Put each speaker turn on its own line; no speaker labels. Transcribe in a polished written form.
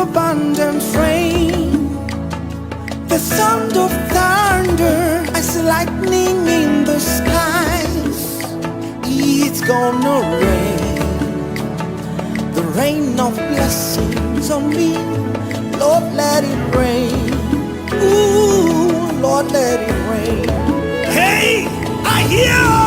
abundant rain, the sound of thunder as lightning in the skies. It's gonna rain, the rain of blessings on me. Lord, let it rain. Ooh, Lord, let it rain.
Hey, I hear